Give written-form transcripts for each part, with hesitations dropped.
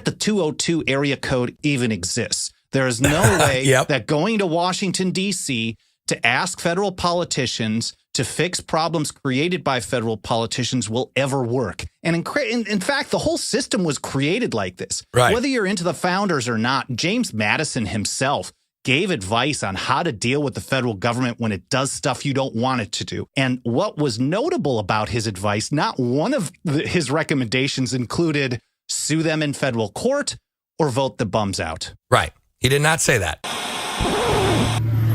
Forget the 202 area code even exists. There is no way that going to Washington, D.C. to ask federal politicians to fix problems created by federal politicians will ever work. And in fact, the whole system was created like this. Right. Whether you're into the founders or not, James Madison himself gave advice on how to deal with the federal government when it does stuff you don't want it to do. And what was notable about his advice, not one of his recommendations included sue them in federal court or vote the bums out. Right. He did not say that.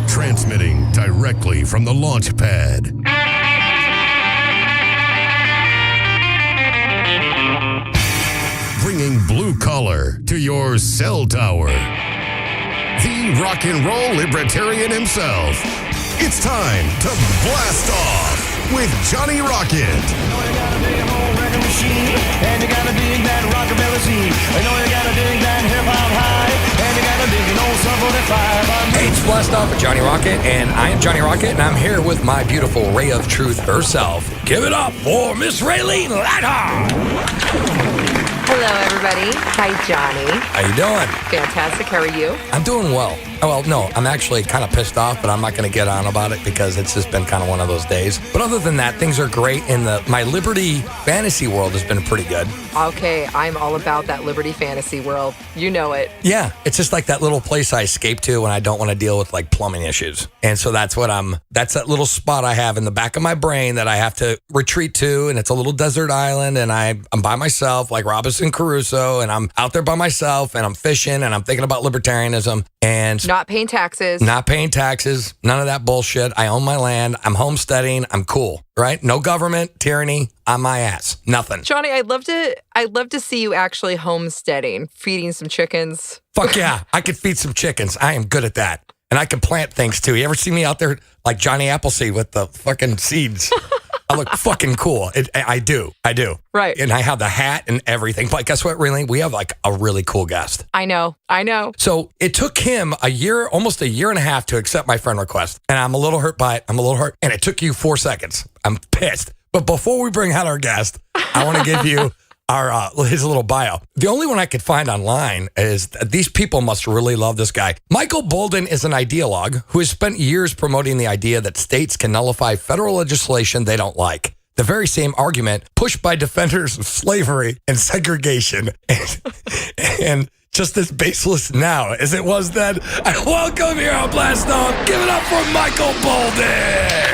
Transmitting directly from the launch pad. Bringing blue collar to your cell tower. The rock and roll libertarian himself. It's time to blast off with Johnny Rocket. I know you gotta dig an old record machine, and you gotta dig that rockabilly scene. I know you gotta dig that hip-hop high, and you gotta dig an old Sub 45. Hey, it's Blast Off with Johnny Rocket, and I am Johnny Rocket, and I'm here with my beautiful ray of truth herself. Give it up for Miss Raylene Lightheart. Hello, everybody. Hi, Johnny. How you doing? Fantastic. How are you? I'm doing well. Oh, well, no, I'm actually kind of pissed off, but I'm not going to get on about it because it's just been kind of one of those days. But other than that, things are great, and my Liberty fantasy world has been pretty good. Okay, I'm all about that Liberty fantasy world. You know it. Yeah, it's just like that little place I escape to when I don't want to deal with like plumbing issues. And so that's that little spot I have in the back of my brain that I have to retreat to, and it's a little desert island, and I'm by myself like Robinson Crusoe, and I'm out there by myself, and I'm fishing, and I'm thinking about libertarianism, and not paying taxes. Not paying taxes. None of that bullshit. I own my land. I'm homesteading. I'm cool, right? No government, tyranny on my ass. Nothing. Johnny, I'd love to see you actually homesteading, feeding some chickens. Fuck yeah. I could feed some chickens. I am good at that. And I can plant things too. You ever see me out there like Johnny Appleseed with the fucking seeds? I look fucking cool. I do. Right. And I have the hat and everything. But guess what, really? We have like a really cool guest. I know. So it took him almost a year and a half to accept my friend request. And I'm a little hurt by it. And it took you 4 seconds. I'm pissed. But before we bring out our guest, I want to give you his little bio. The only one I could find online is these people must really love this guy. Michael Boldin is an ideologue who has spent years promoting the idea that states can nullify federal legislation they don't like. The very same argument pushed by defenders of slavery and segregation and just as baseless now as it was then. I welcome here on Blast Off. Give it up for Michael Boldin.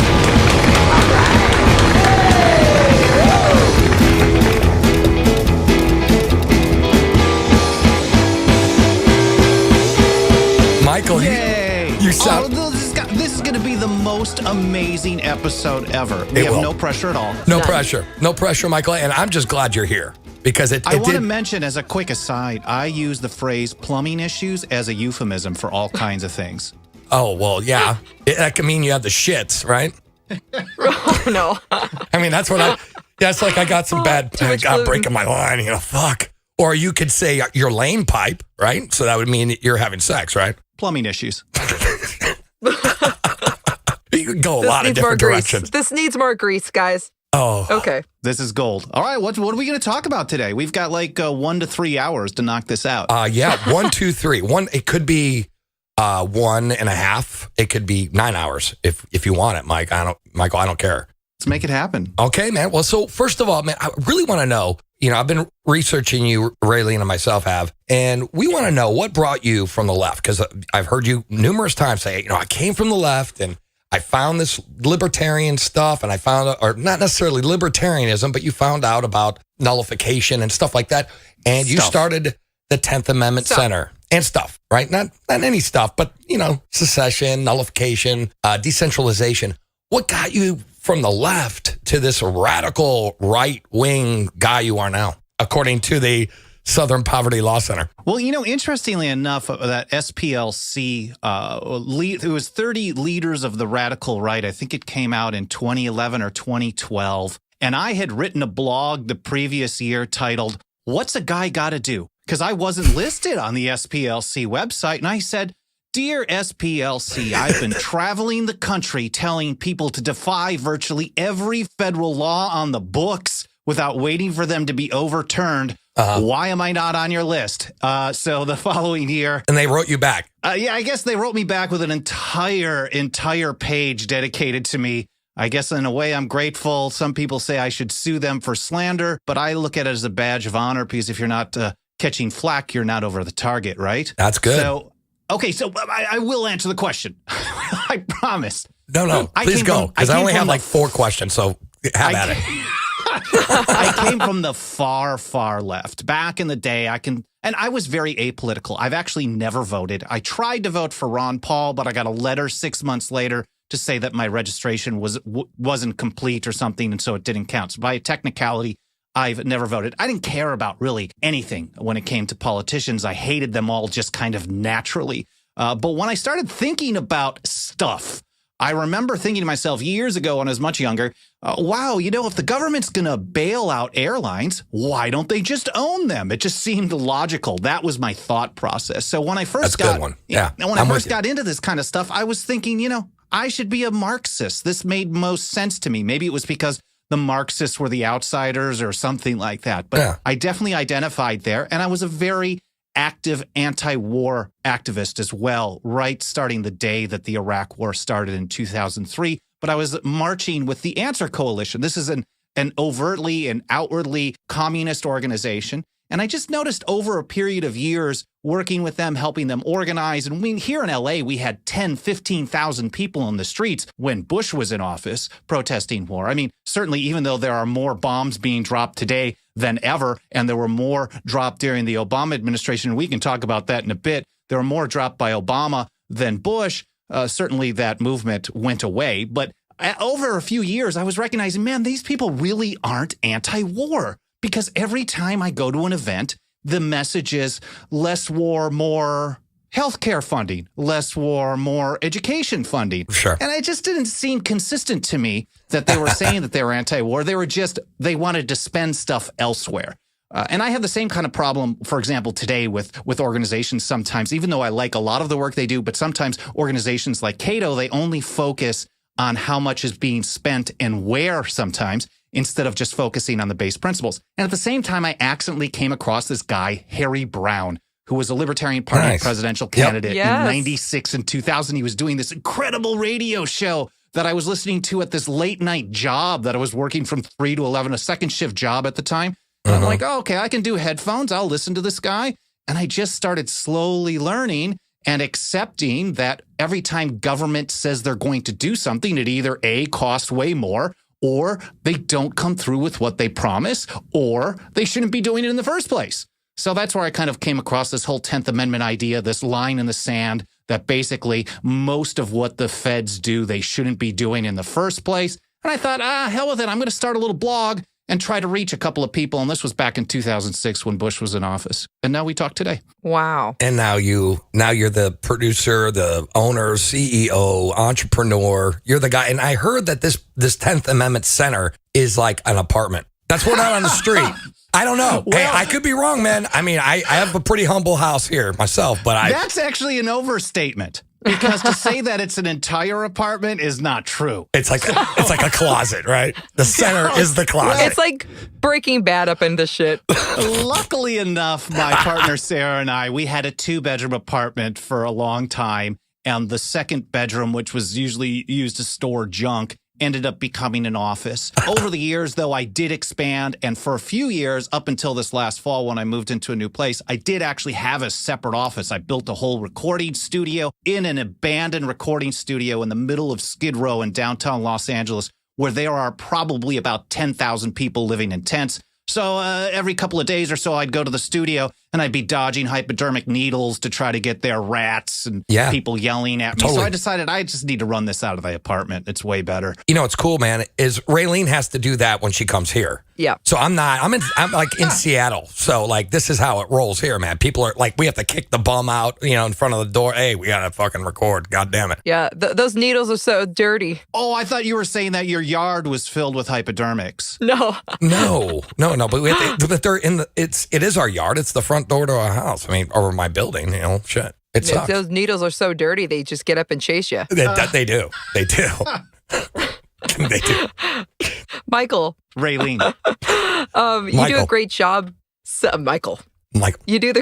Michael, you sound... This is going to be the most amazing episode ever. We have no pressure at all. No pressure, Michael. And I'm just glad you're here because I want to mention as a quick aside, I use the phrase plumbing issues as a euphemism for all kinds of things. Oh, well, yeah. That can mean you have the shits, right? Oh, no. I mean, that's like I got some bad, breaking my line, fuck. Or you could say your lane pipe, right? So that would mean you're having sex, right? Plumbing issues. You could go a lot of different directions. This needs more grease, guys. Oh. Okay. This is gold. All right, what are we going to talk about today? We've got like 1 to 3 hours to knock this out. Yeah, 1, 2, 3. It could be 1.5. It could be 9 hours if you want it, Michael. I don't care. Let's make it happen. Okay, man. Well, so first of all, man, I really want to know, I've been researching you, Raylene and myself have, and we want to know what brought you from the left, because I've heard you numerous times say, I came from the left and I found this libertarian stuff and I found, or not necessarily libertarianism, but you found out about nullification and stuff like that. And you started the 10th Amendment Center and stuff, right? Not any stuff, but, secession, nullification, decentralization. What got you from the left to this radical right-wing guy you are now, according to the Southern Poverty Law Center? Well, interestingly enough, that SPLC, it was 30 leaders of the radical right. I think it came out in 2011 or 2012. And I had written a blog the previous year titled, "What's a Guy Gotta Do?" Because I wasn't listed on the SPLC website. And I said, "Dear SPLC, I've been traveling the country telling people to defy virtually every federal law on the books without waiting for them to be overturned Why am I not on your list? So the following year. And they wrote you back. Yeah, I guess they wrote me back with an entire page dedicated to me. I guess in a way I'm grateful. Some people say I should sue them for slander, but I look at it as a badge of honor because if you're not catching flack, you're not over the target, right? That's good. So, okay, so I will answer the question. I promise. No, please go, because I only have like 4 questions, so have at it. I came from the far, far left. Back in the day, and I was very apolitical. I've actually never voted. I tried to vote for Ron Paul, but I got a letter 6 months later to say that my registration wasn't complete or something, and so it didn't count. So by technicality, I've never voted. I didn't care about really anything when it came to politicians. I hated them all just kind of naturally. But when I started thinking about stuff, I remember thinking to myself years ago when I was much younger, wow, if the government's going to bail out airlines, why don't they just own them? It just seemed logical. That was my thought process. So when I first got into this kind of stuff, I was thinking, I should be a Marxist. This made most sense to me. Maybe it was because the Marxists were the outsiders or something like that. But I definitely identified there. And I was a very active anti-war activist as well, right starting the day that the Iraq War started in 2003. But I was marching with the Answer Coalition. This is an overtly and outwardly communist organization. And I just noticed over a period of years working with them, helping them organize. And here in LA, we had 10, 15,000 people in the streets when Bush was in office protesting war. I mean, certainly, even though there are more bombs being dropped today than ever, and there were more dropped during the Obama administration, and we can talk about that in a bit, there were more dropped by Obama than Bush. Certainly that movement went away. But over a few years, I was recognizing, man, these people really aren't anti-war. Because every time I go to an event, the message is less war, more healthcare funding, less war, more education funding. Sure. And it just didn't seem consistent to me that they were saying that they were anti-war. They wanted to spend stuff elsewhere. And I have the same kind of problem, for example, today with organizations sometimes, even though I like a lot of the work they do, but sometimes organizations like Cato, they only focus on how much is being spent and where sometimes, instead of just focusing on the base principles. And at the same time, I accidentally came across this guy, Harry Brown, who was a Libertarian Party presidential candidate in 96 and 2000. He was doing this incredible radio show that I was listening to at this late night job that I was working from 3 to 11, a second shift job at the time. And I'm like, okay, I can do headphones. I'll listen to this guy. And I just started slowly learning and accepting that every time government says they're going to do something, it either A, costs way more, or they don't come through with what they promise, or they shouldn't be doing it in the first place. So that's where I kind of came across this whole 10th Amendment idea, this line in the sand that basically most of what the feds do, they shouldn't be doing in the first place. And I thought, hell with it. I'm going to start a little blog and try to reach a couple of people. And this was back in 2006 when Bush was in office. And now we talk today. Wow. And now you're the producer, the owner, CEO, entrepreneur. You're the guy. And I heard that this 10th Amendment Center is like an apartment. That's what out on the street. I don't know. Well, hey, I could be wrong, man. I mean, I have a pretty humble house here myself, but that's actually an overstatement. Because to say that it's an entire apartment is not true. It's like a closet, right? The center is the closet. It's like Breaking Bad up into shit. Luckily enough, my partner Sarah and I, we had a 2-bedroom apartment for a long time. And the second bedroom, which was usually used to store junk, ended up becoming an office. Over the years, though, I did expand. And for a few years, up until this last fall when I moved into a new place, I did actually have a separate office. I built a whole recording studio in an abandoned recording studio in the middle of Skid Row in downtown Los Angeles, where there are probably about 10,000 people living in tents. So every couple of days or so, I'd go to the studio and I'd be dodging hypodermic needles to try to get their rats and people yelling at me. Totally. So I decided I just need to run this out of the apartment. It's way better. You know, what's cool, man, is Raylene has to do that when she comes here. Yeah. So I'm like in Seattle. So like, this is how it rolls here, man. People are like, we have to kick the bum out, in front of the door. Hey, we got to fucking record. God damn it. Yeah. Those needles are so dirty. Oh, I thought you were saying that your yard was filled with hypodermics. No. No. But we have to, but they're it is our yard. It's the front door to our house. I mean, or my building, shit. It sucks. Those needles are so dirty, they just get up and chase you. They do. They do. They do. Michael. Raylene. You do a great job So, Michael, Like, you do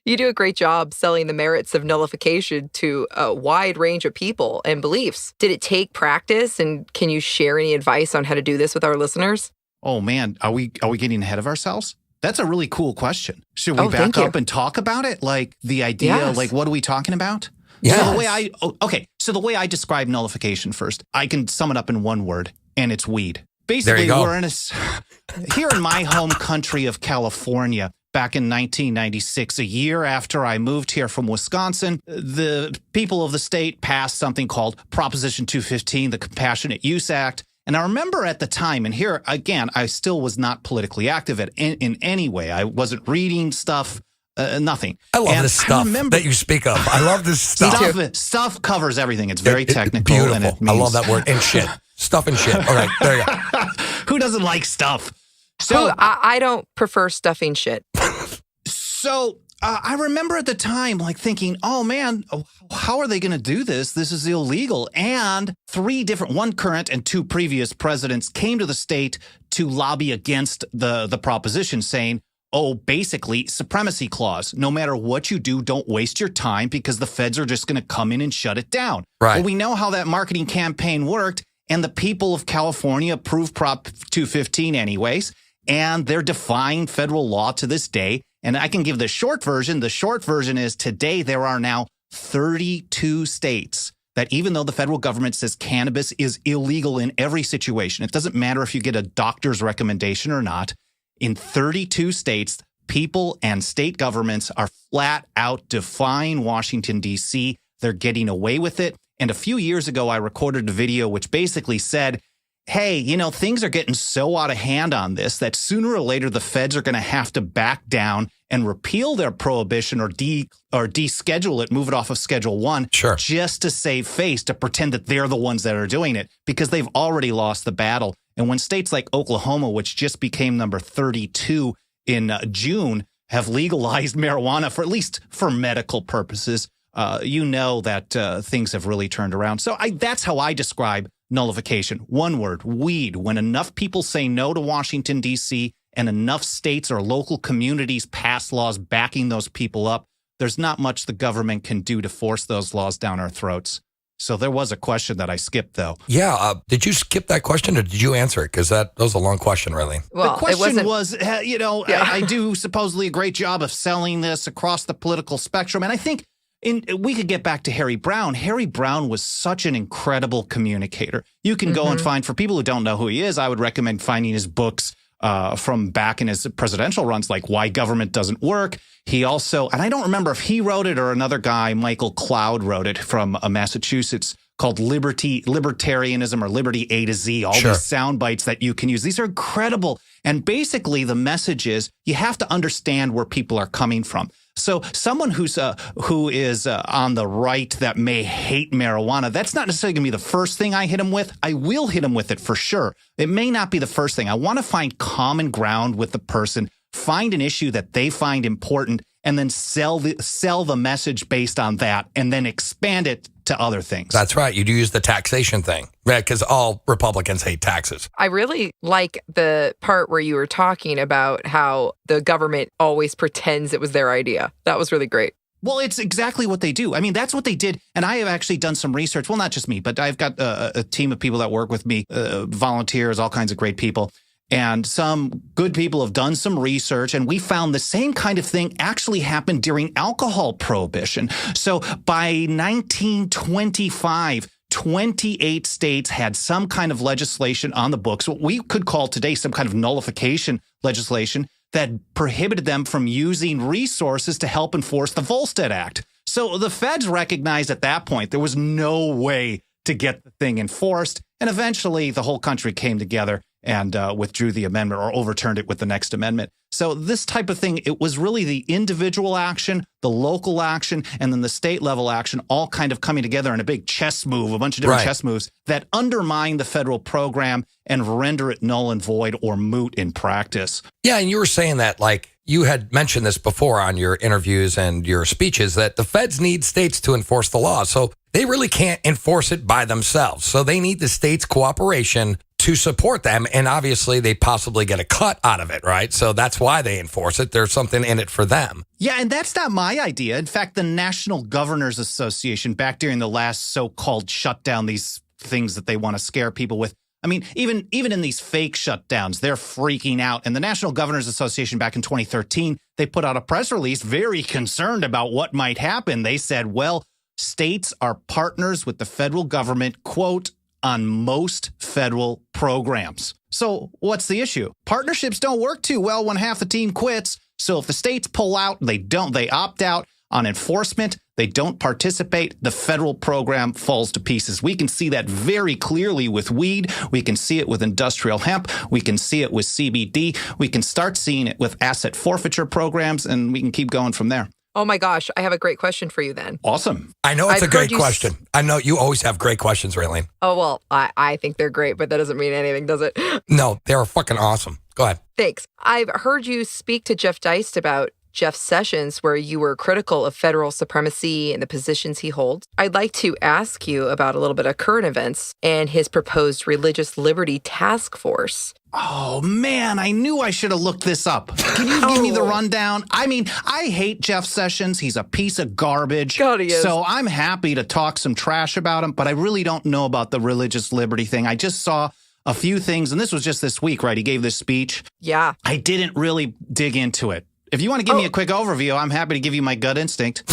you do a great job selling the merits of nullification to a wide range of people and beliefs. Did it take practice, and can you share any advice on how to do this with our listeners? Oh man, are we getting ahead of ourselves? That's a really cool question. Should we back thank you. up and talk about it? Like the idea, Yes. like what are we talking about? Yes. So the way I describe nullification first, I can sum it up in one word, and it's weed. There Basically, you go. we're in here in my home country of California. Back in 1996, a year after I moved here from Wisconsin, the people of the state passed something called Proposition 215, the Compassionate Use Act. And I remember at the time, and here again, I still was not politically active in any way. I wasn't reading stuff, nothing. I love And this stuff remember- that you speak of. I love this stuff. Stuff covers everything. It's very technical. Beautiful. And it means, I love that word. And shit. Stuff and shit. All right, there you go. Who doesn't like stuff? So I don't prefer stuffing shit. So I remember at the time, like thinking, oh man, how are they going to do this? This is illegal. And one current and two previous presidents came to the state to lobby against the proposition, saying, oh, basically supremacy clause. No matter what you do, don't waste your time because the feds are just going to come in and shut it down. Right. Well, we know how that marketing campaign worked. And the people of California approved Prop 215 anyways. And they're defying federal law to this day. And I can give the short version. The short version is today there are now 32 states that even though the federal government says cannabis is illegal in every situation, it doesn't matter if you get a doctor's recommendation or not, in 32 states, people and state governments are flat out defying Washington, D.C. They're getting away with it. And a few years ago, I recorded a video which basically said, hey, things are getting so out of hand on this that sooner or later the feds are going to have to back down and repeal their prohibition or deschedule it, move it off of Schedule 1, Sure. just to save face, to pretend that they're the ones that are doing it because they've already lost the battle. And when states like Oklahoma, which just became number 32 in June, have legalized marijuana for at least for medical purposes, that things have really turned around. So that's how I describe nullification. One word, weed. When enough people say no to Washington, D.C., and enough states or local communities pass laws backing those people up, there's not much the government can do to force those laws down our throats. So there was a question that I skipped, though. Yeah. Did you skip that question or did you answer it? Because that was a long question, really. Well, the question it wasn't, was, I do supposedly a great job of selling this across the political spectrum. And I think we could get back to Harry Browne. Harry Browne was such an incredible communicator. You can go and find, for people who don't know who he is, I would recommend finding his books from back in his presidential runs, like Why Government Doesn't Work. He also, and I don't remember if he wrote it or another guy, Michael Cloud, wrote it from Massachusetts, called Libertarianism or Liberty A to Z, all Sure. these sound bites that you can use. These are incredible. And basically the message is you have to understand where people are coming from. So someone who is on the right that may hate marijuana, that's not necessarily going to be the first thing I hit him with. I will hit him with it for sure. It may not be the first thing. I want to find common ground with the person, find an issue that they find important, and then sell the message based on that, and then expand it to other things. That's right. You do use the taxation thing, right? Because all Republicans hate taxes. I really like the part where you were talking about how the government always pretends it was their idea. That was really great. Well, it's exactly what they do. I mean, that's what they did. And I have actually done some research. Well, not just me, but I've got a team of people that work with me, volunteers, all kinds of great people. And some good people have done some research, and we found the same kind of thing actually happened during alcohol prohibition. So by 1925, 28 states had some kind of legislation on the books, what we could call today some kind of nullification legislation that prohibited them from using resources to help enforce the Volstead Act. So the feds recognized at that point there was no way to get the thing enforced. And eventually the whole country came together and withdrew the amendment or overturned it with the next amendment. So this type of thing, it was really the individual action, the local action, and then the state level action all kind of coming together in a big chess move, a bunch of different chess moves that undermine the federal program and render it null and void or moot in practice. Yeah, and you were saying that, like, you had mentioned this before on your interviews and your speeches, that the feds need states to enforce the law. So they really can't enforce it by themselves. So they need the states' cooperation to support them. And obviously they possibly get a cut out of it, right? So that's why they enforce it. There's something in it for them. Yeah, and that's not my idea. In fact, the National Governors Association, back during the last so-called shutdown, these things that they want to scare people with. I mean, even in these fake shutdowns, they're freaking out. And the National Governors Association back in 2013, they put out a press release very concerned about what might happen. They said, well, states are partners with the federal government, quote, on most federal programs. So what's the issue? Partnerships don't work too well when half the team quits. So if the states pull out, they opt out on enforcement, they don't participate, the federal program falls to pieces. We can see that very clearly with weed. We can see it with industrial hemp. We can see it with CBD. We can start seeing it with asset forfeiture programs, and we can keep going from there. Oh my gosh, I have a great question for you then. Awesome. I know it's I've a great heard you question. I know you always have great questions, Raylene. Oh, well, I think they're great, but that doesn't mean anything, does it? No, they're fucking awesome. Go ahead. Thanks. I've heard you speak to Jeff Deist about Jeff Sessions, where you were critical of federal supremacy and the positions he holds. I'd like to ask you about a little bit of current events and his proposed religious liberty task force. Oh, man, I knew I should have looked this up. Can you give me the rundown? I mean, I hate Jeff Sessions. He's a piece of garbage. God, he is. So I'm happy to talk some trash about him, but I really don't know about the religious liberty thing. I just saw a few things, and this was just this week, right? He gave this speech. Yeah. I didn't really dig into it. If you want to give me a quick overview, I'm happy to give you my gut instinct.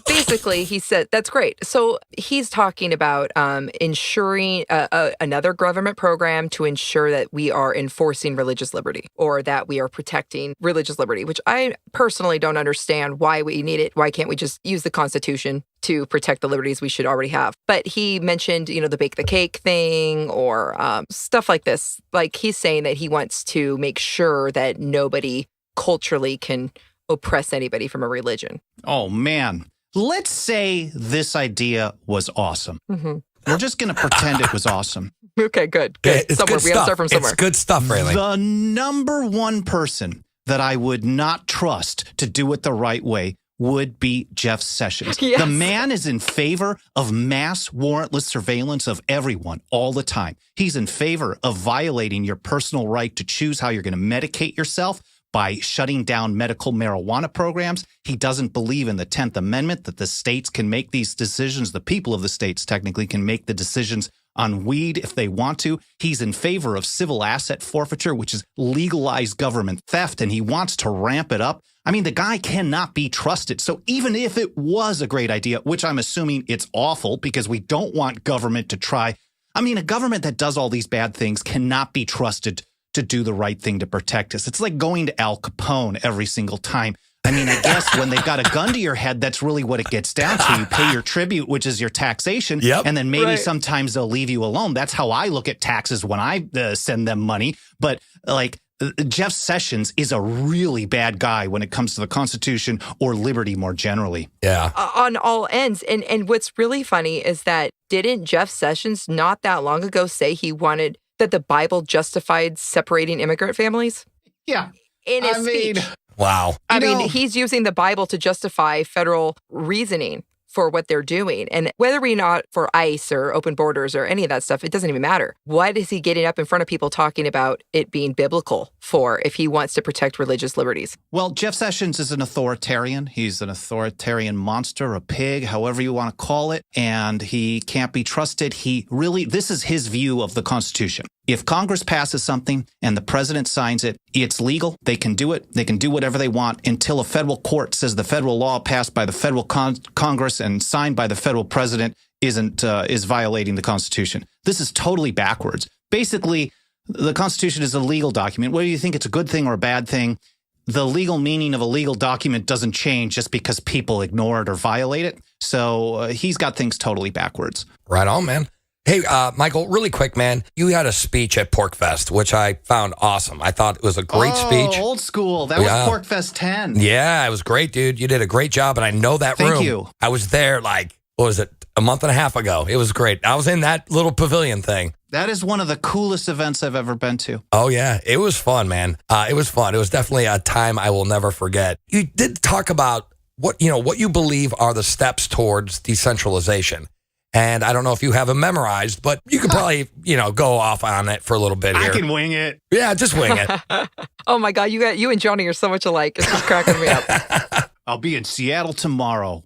Basically, he said, that's great. So he's talking about ensuring another government program to ensure that we are enforcing religious liberty or that we are protecting religious liberty, which I personally don't understand why we need it. Why can't we just use the Constitution to protect the liberties we should already have? But he mentioned, the bake the cake thing or stuff like this. Like he's saying that he wants to make sure that nobody culturally can oppress anybody from a religion. Oh, man. Let's say this idea was awesome. Mm-hmm. We're just going to pretend it was awesome. Okay, good. It's Somewhere good we have to stuff. start from somewhere. It's good stuff, Raylene. The number one person that I would not trust to do it the right way would be Jeff Sessions. Yes. The man is in favor of mass warrantless surveillance of everyone all the time. He's in favor of violating your personal right to choose how you're going to medicate yourself by shutting down medical marijuana programs. He doesn't believe in the 10th Amendment, that the states can make these decisions. The people of the states technically can make the decisions on weed if they want to. He's in favor of civil asset forfeiture, which is legalized government theft, and he wants to ramp it up. I mean, the guy cannot be trusted. So even if it was a great idea, which I'm assuming it's awful because we don't want government to try. I mean, a government that does all these bad things cannot be trusted to do the right thing to protect us. It's like going to Al Capone every single time. I mean, I guess when they've got a gun to your head, that's really what it gets down to. You pay your tribute, which is your taxation, and then maybe sometimes they'll leave you alone. That's how I look at taxes when I send them money. But like Jeff Sessions is a really bad guy when it comes to the Constitution or liberty more generally. Yeah. On all ends. And what's really funny is that didn't Jeff Sessions not that long ago say he wanted that the Bible justified separating immigrant families? Yeah. In his speech. Wow. I mean, he's using the Bible to justify federal reasoning for what they're doing. And whether or not for ICE or open borders or any of that stuff, it doesn't even matter. What is he getting up in front of people talking about it being biblical for if he wants to protect religious liberties? Well, Jeff Sessions is an authoritarian. He's an authoritarian monster, a pig, however you want to call it. And he can't be trusted. This is his view of the Constitution. If Congress passes something and the president signs it, it's legal. They can do it. They can do whatever they want until a federal court says the federal law passed by the federal Congress and signed by the federal president is violating the Constitution. This is totally backwards. Basically, the Constitution is a legal document. Whether you think it's a good thing or a bad thing, the legal meaning of a legal document doesn't change just because people ignore it or violate it. So he's got things totally backwards. Right on, man. Hey, Michael, really quick, man. You had a speech at PorcFest, which I found awesome. I thought it was a great speech. Old school. That was PorcFest 10. Yeah, it was great, dude. You did a great job, and I know that room. Thank you. I was there what was it, a month and a half ago. It was great. I was in that little pavilion thing. That is one of the coolest events I've ever been to. Oh, yeah. It was fun, man. It was fun. It was definitely a time I will never forget. You did talk about what you believe are the steps towards decentralization. And I don't know if you have them memorized, but you could probably, go off on it for a little bit here. I can wing it. Yeah, just wing it. Oh my God, you and Johnny are so much alike. It's just cracking me up. I'll be in Seattle tomorrow.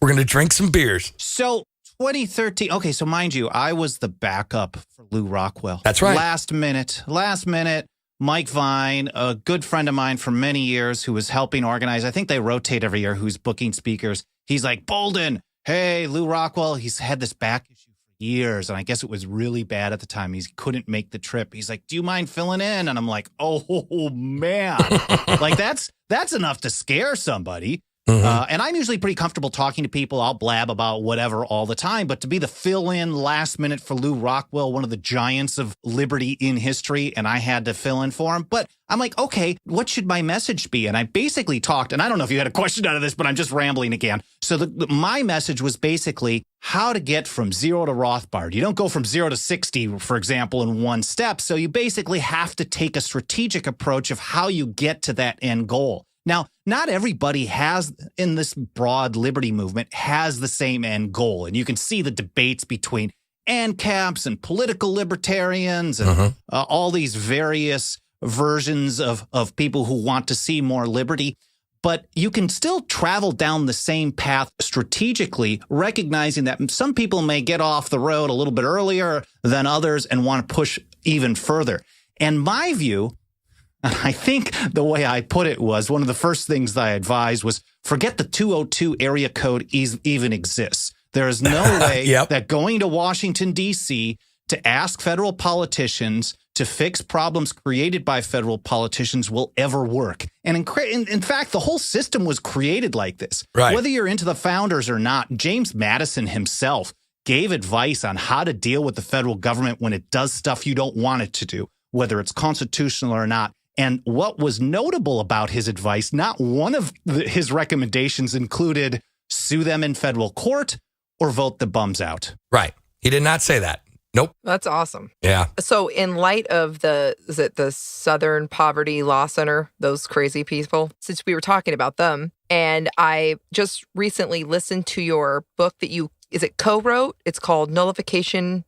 We're going to drink some beers. So 2013. Okay, so mind you, I was the backup for Lou Rockwell. That's right. Last minute. Mike Vine, a good friend of mine for many years who was helping organize. I think they rotate every year who's booking speakers. He's like, Boldin, hey, Lou Rockwell, he's had this back issue for years. And I guess it was really bad at the time. He couldn't make the trip. He's like, do you mind filling in? And I'm like, oh, man. Like, that's enough to scare somebody. Mm-hmm. And I'm usually pretty comfortable talking to people. I'll blab about whatever all the time. But to be the fill-in last minute for Lou Rockwell, one of the giants of liberty in history, and I had to fill in for him. But I'm like, okay, what should my message be? And I basically talked, and I don't know if you had a question out of this, but I'm just rambling again. So my message was basically how to get from 0 to Rothbard. You don't go from 0 to 60, for example, in one step. So you basically have to take a strategic approach of how you get to that end goal. Now, not everybody in this broad liberty movement has the same end goal. And you can see the debates between ANCAPs and political libertarians and all these various versions of people who want to see more liberty. But you can still travel down the same path strategically, recognizing that some people may get off the road a little bit earlier than others and want to push even further. And my view, I think the way I put it was one of the first things that I advised was forget the 202 area code even exists. There is no way that going to Washington, D.C. to ask federal politicians to fix problems created by federal politicians will ever work. And in fact, the whole system was created like this. Right. Whether you're into the founders or not, James Madison himself gave advice on how to deal with the federal government when it does stuff you don't want it to do, whether it's constitutional or not. And what was notable about his advice, not one of his recommendations included sue them in federal court or vote the bums out. Right. He did not say that. Nope. That's awesome. Yeah. So in light of the Southern Poverty Law Center, those crazy people, since we were talking about them, and I just recently listened to your book that is it co-wrote? It's called Nullification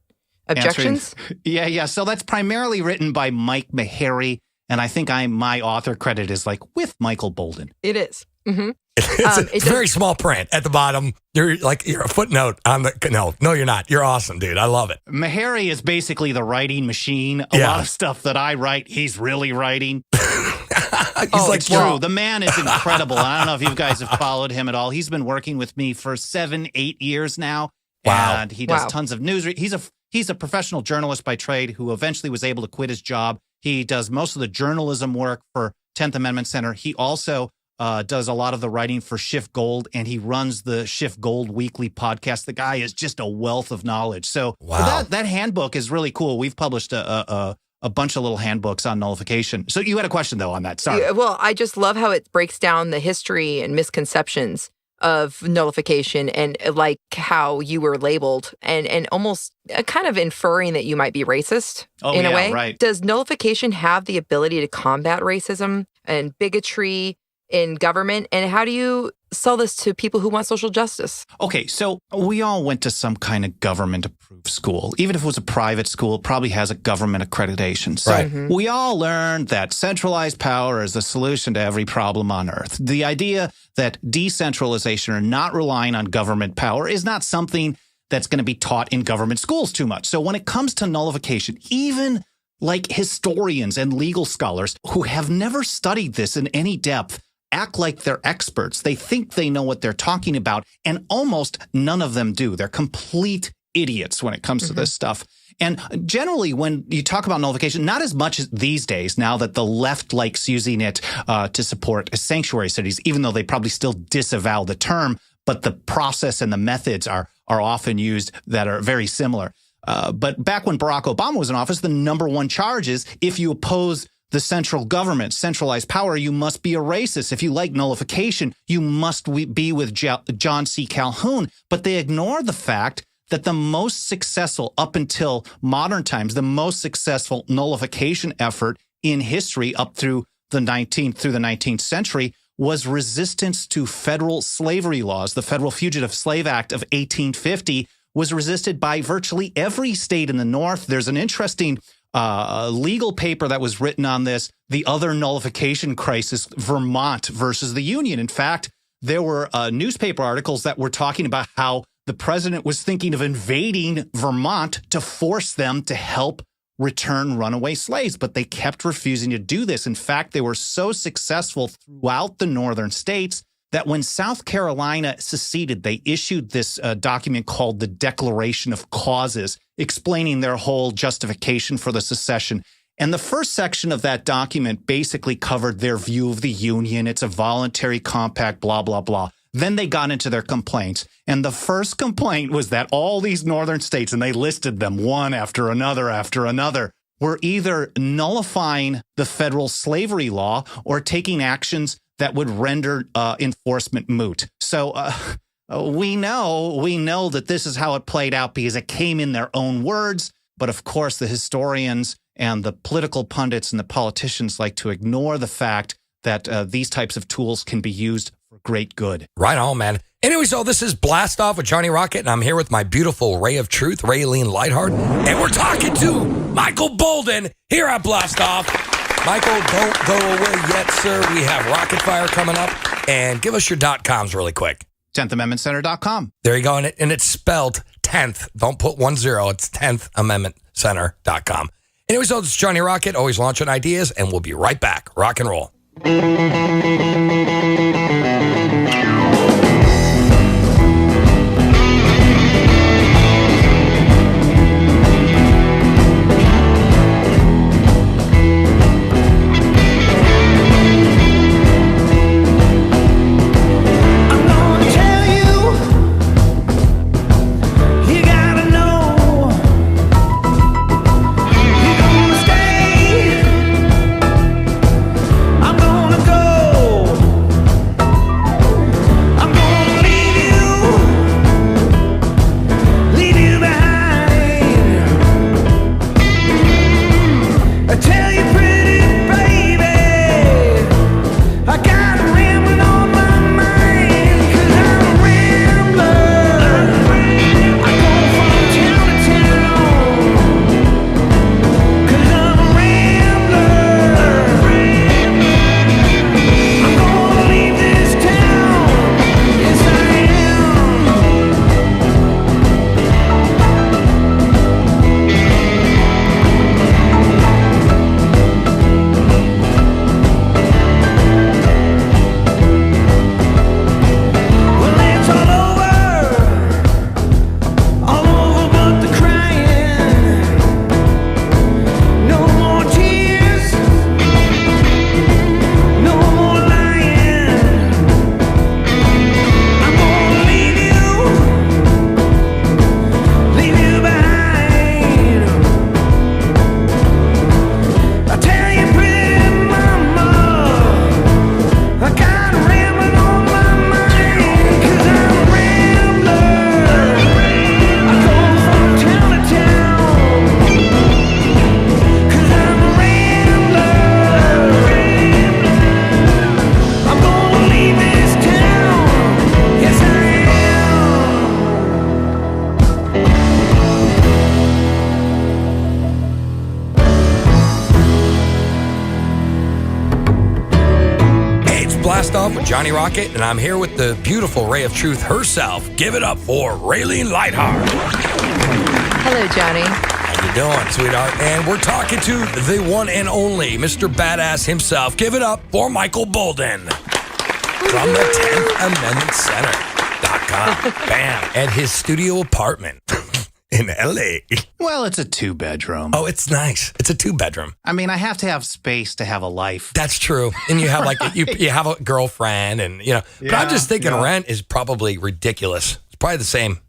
Objections? Yeah. So that's primarily written by Mike Meharry. And I think my author credit is like with Michael Boldin. It is. Mm-hmm. It's very small print at the bottom. You're a footnote on the. No, you're not. You're awesome, dude. I love it. Meharry is basically the writing machine. A lot of stuff that I write, he's really writing. It's true. The man is incredible. I don't know if you guys have followed him at all. He's been working with me for 7-8 years now. Wow. And he does tons of news. He's a professional journalist by trade who eventually was able to quit his job. He does most of the journalism work for 10th Amendment Center. He also does a lot of the writing for Shift Gold, and he runs the Shift Gold weekly podcast. The guy is just a wealth of knowledge. So that handbook is really cool. We've published a bunch of little handbooks on nullification. So you had a question, though, on that. Sorry. Yeah, well, I just love how it breaks down the history and misconceptions of nullification and like how you were labeled and almost kind of inferring that you might be racist in a way. Right. Does nullification have the ability to combat racism and bigotry in government? And how do you sell this to people who want social justice? Okay, so we all went to some kind of government-approved school. Even if it was a private school, it probably has a government accreditation. So we all learned that centralized power is the solution to every problem on Earth. The idea that decentralization or not relying on government power is not something that's going to be taught in government schools too much. So when it comes to nullification, even like historians and legal scholars who have never studied this in any depth act like they're experts. They think they know what they're talking about, and almost none of them do. They're complete idiots when it comes to this stuff. And generally, when you talk about nullification, not as much as these days, now that the left likes using it to support sanctuary cities, even though they probably still disavow the term, but the process and the methods are often used that are very similar. But back when Barack Obama was in office, the number one charge is if you oppose the central government, centralized power, you must be a racist. If you like nullification, you must be with John C. Calhoun. But they ignore the fact that the most successful, up until modern times, the most successful nullification effort in history up through the 19th century was resistance to federal slavery laws. The Federal Fugitive Slave Act of 1850 was resisted by virtually every state in the North. There's an interesting legal paper that was written on this, the other nullification crisis, Vermont versus the Union. In fact, there were newspaper articles that were talking about how the president was thinking of invading Vermont to force them to help return runaway slaves, but they kept refusing to do this. In fact, they were so successful throughout the northern states that when South Carolina seceded, they issued this document called the Declaration of Causes, explaining their whole justification for the secession. And the first section of that document basically covered their view of the Union. It's a voluntary compact, blah, blah, blah. Then they got into their complaints. And the first complaint was that all these northern states, and they listed them one after another, were either nullifying the federal slavery law or taking actions that would render enforcement moot. So we know that this is how it played out because it came in their own words. But of course, the historians and the political pundits and the politicians like to ignore the fact that these types of tools can be used for great good. Right on, man. Anyway, so this is Blast Off with Johnny Rocket, and I'm here with my beautiful ray of truth, Raylene Lightheart, and we're talking to Michael Boldin here at Blast Off. Michael, don't go away yet, sir. We have Rocket Fire coming up, and give us your .coms really quick. 10thamendmentcenter.com. There you go, and it's spelled 10th. Don't put 10. It's 10thamendmentcenter.com. Anyway, so it's Johnny Rocket, always launching ideas, and we'll be right back. Rock and roll. With Johnny Rocket, and I'm here with the beautiful ray of truth herself. Give it up for Raylene Lightheart. Hello, Johnny. How you doing, sweetheart? And we're talking to the one and only Mr. Badass himself. Give it up for Michael Boldin from the 10th Amendment Center.com. Bam. At his studio apartment in LA. Well, it's a 2-bedroom. Oh, it's nice. It's a 2-bedroom. I mean, I have to have space to have a life. That's true. And you have like you have a girlfriend, and but I'm just thinking rent is probably ridiculous. It's probably the same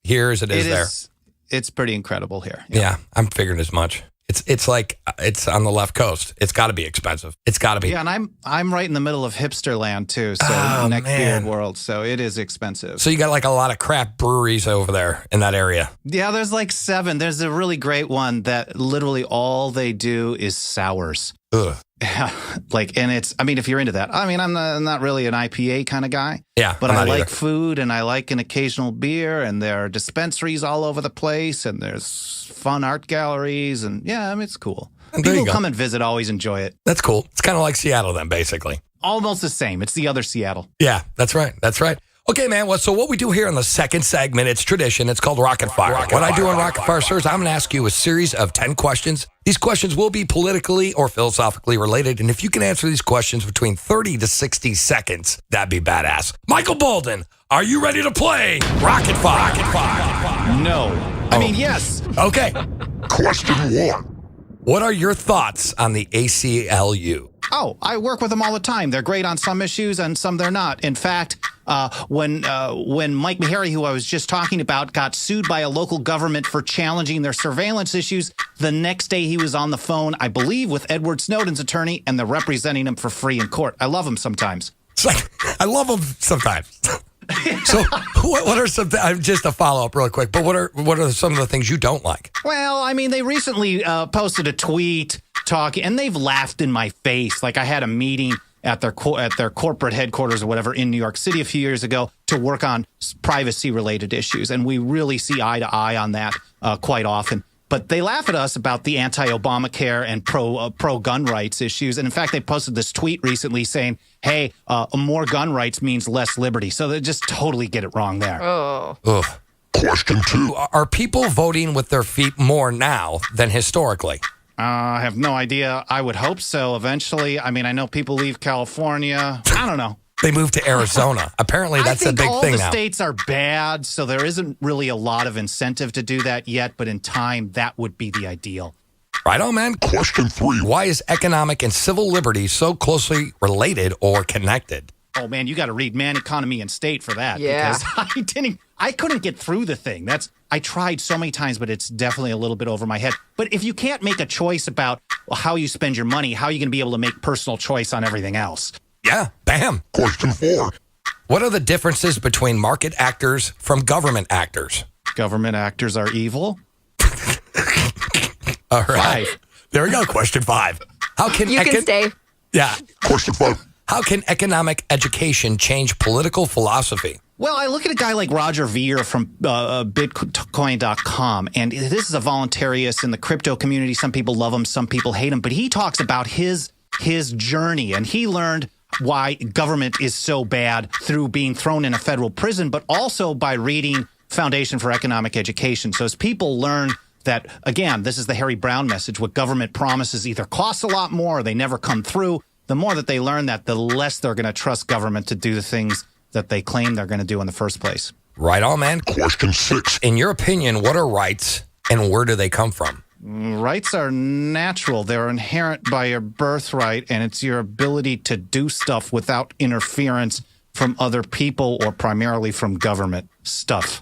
here as it is there. It's pretty incredible here. Yeah, I'm figuring as much. It's like it's on the left coast. It's got to be expensive. It's got to be. Yeah, and I'm right in the middle of hipster land too. So neckbeard world. So it is expensive. So you got like a lot of craft breweries over there in that area. Yeah, there's like 7. There's a really great one that literally all they do is sours. Ugh. Like, and it's, I mean, if you're into that, I mean, I'm not really an IPA kind of guy. Yeah, but I'm I not like either. food and I like an occasional beer, and there are dispensaries all over the place, and there's fun art galleries, and yeah, I mean, it's cool. And there People you go. come and visit, always enjoy it. That's cool. It's kind of like Seattle then, basically. Almost the same. It's the other Seattle. Yeah, that's right. That's right. Okay, man. Well, so what we do here in the second segment, it's tradition. It's called Rocket Fire. What I do on Rocket Fire, sir, is I'm going to ask you a series of 10 questions. These questions will be politically or philosophically related. And if you can answer these questions between 30 to 60 seconds, that'd be badass. Michael Boldin, are you ready to play Rocket Fire? Rocket Fire. No. I mean, yes. Okay. Question 1. What are your thoughts on the ACLU? Oh, I work with them all the time. They're great on some issues and some they're not. In fact, when Mike Meharry, who I was just talking about, got sued by a local government for challenging their surveillance issues, the next day he was on the phone, I believe, with Edward Snowden's attorney, and they're representing him for free in court. I love him sometimes. It's like, I love them sometimes. So what are some, just a follow-up real quick, but what are some of the things you don't like? Well, I mean, they recently posted a tweet talking, and they've laughed in my face. Like, I had a meeting at their corporate headquarters or whatever in New York City a few years ago to work on privacy-related issues, and we really see eye to eye on that quite often. But they laugh at us about the anti-Obamacare and pro-gun rights issues. And in fact, they posted this tweet recently saying, hey, more gun rights means less liberty. So they just totally get it wrong there. Oh. Ugh. Question 2. Are people voting with their feet more now than historically? I have no idea. I would hope so eventually. I mean, I know people leave California. I don't know. They moved to Arizona. Apparently, that's a big all thing the now. states are bad, so there isn't really a lot of incentive to do that yet. But in time, that would be the ideal. Right on, man. Question 3. Why is economic and civil liberty so closely related or connected? Oh man, you got to read Man, Economy, and State for that. Yeah. Because I couldn't get through the thing. I tried so many times, but it's definitely a little bit over my head. But if you can't make a choice about how you spend your money, how are you going to be able to make personal choice on everything else? Yeah, bam. Question 4. What are the differences between market actors from government actors? Government actors are evil. All right. 5. There we go. Question 5. How can You can stay. Yeah. Question 5. How can economic education change political philosophy? Well, I look at a guy like Roger Ver from Bitcoin.com, and this is a voluntarist in the crypto community. Some people love him, some people hate him, but he talks about his journey, and he learned why government is so bad through being thrown in a federal prison, but also by reading Foundation for Economic Education. So as people learn that, again, this is the Harry Browne message, what government promises either costs a lot more or they never come through, the more that they learn that, the less they're going to trust government to do the things that they claim they're going to do in the first place. Right on, man. Question 6. In your opinion, what are rights and where do they come from? Rights are natural. They're inherent by your birthright, and it's your ability to do stuff without interference from other people or primarily from government. Stuff.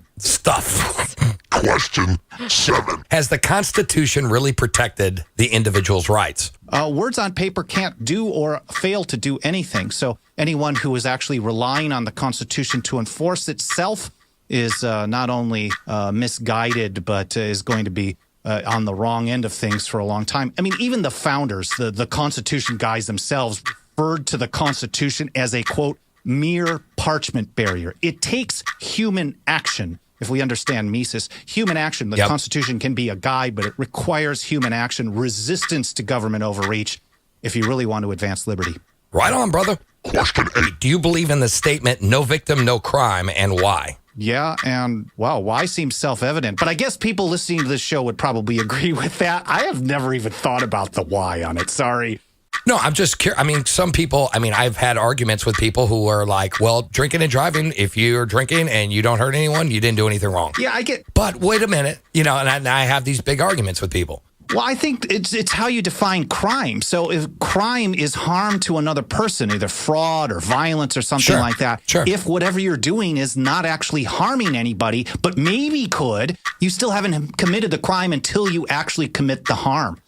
Question 7. Has the Constitution really protected the individual's rights? Words on paper can't do or fail to do anything. So anyone who is actually relying on the Constitution to enforce itself is not only misguided, but is going to be on the wrong end of things for a long time. I mean, even the founders, the Constitution guys themselves, referred to the Constitution as a, quote, mere parchment barrier. It takes human action. If we understand Mises, human action, the Constitution can be a guide, but it requires human action, resistance to government overreach if you really want to advance liberty. Right on, brother. Question 8. Do you believe in the statement, no victim, no crime, and why? Yeah, and wow, why seems self-evident. But I guess people listening to this show would probably agree with that. I have never even thought about the why on it. Sorry. No, I'm just curious. I mean, some people, I've had arguments with people who are like, well, drinking and driving, if you're drinking and you don't hurt anyone, you didn't do anything wrong. Yeah, I get. But wait a minute, and I have these big arguments with people. Well, I think it's how you define crime. So if crime is harm to another person, either fraud or violence or something like that, if whatever you're doing is not actually harming anybody, but maybe could, you still haven't committed the crime until you actually commit the harm.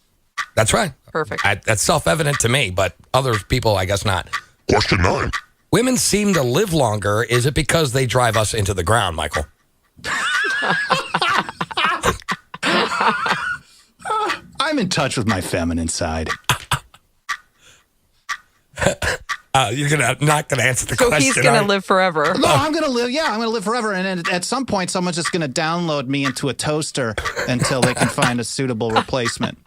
That's right. Perfect. That's self-evident to me, but other people, I guess not. Question 9. Women seem to live longer. Is it because they drive us into the ground, Michael? I'm in touch with my feminine side. You're not gonna answer the So question. he's going to live forever. No, I'm going to live. Yeah, I'm going to live forever. And then at some point, someone's just going to download me into a toaster until they can find a suitable replacement.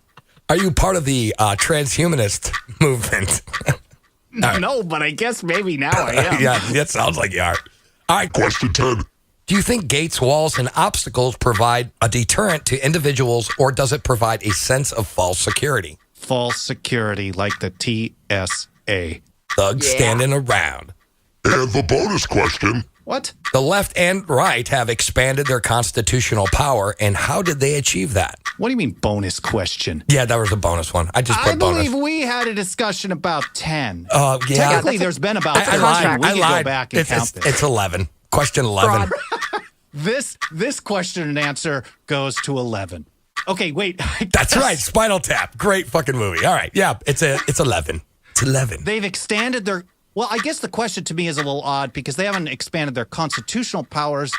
Are you part of the transhumanist movement? No, but I guess maybe now I am. Yeah, that sounds like you are. All right. Question 10. Do you think gates, walls, and obstacles provide a deterrent to individuals, or does it provide a sense of false security? False security, like the TSA. Thugs standing around. And the bonus question. What? The left and right have expanded their constitutional power, and how did they achieve that? What do you mean bonus question? Yeah, that was a bonus one. I just put I bonus. believe we had a discussion about 10. Yeah. Technically, there's been about 13. We can go back and count this. It's 11. Question 11. This question and answer goes to 11. Okay, wait. That's right. Spinal Tap. Great fucking movie. All right. Yeah, it's 11. It's 11. They've expanded their... Well, I guess the question to me is a little odd because they haven't expanded their constitutional powers.